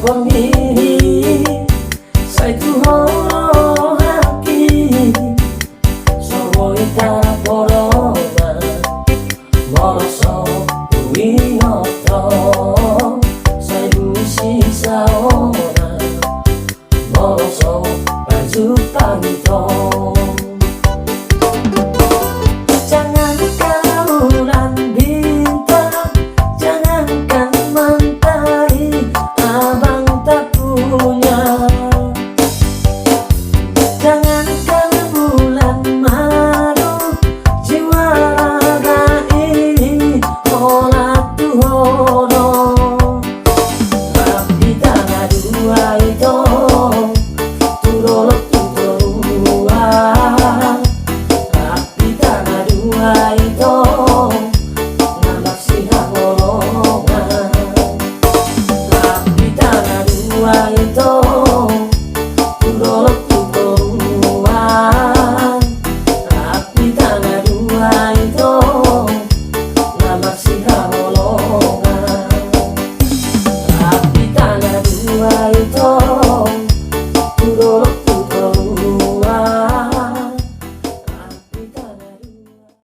Wengi saitu holo haki sawo ita poroma moroso winoto saitu sisa ora moroso baju panto. Jangan kaulan bintang, jangankan mentari abang tak punya. Jangankan bulan malu, jiwa raga ini olah tuhono. Tapi tanah dua itu turolok turua. Tapi tanah dua itu nambah sihat golongan. Tapi tanah dua itu turolok turua. Tapi tanah dua itu nambah sihat golongan.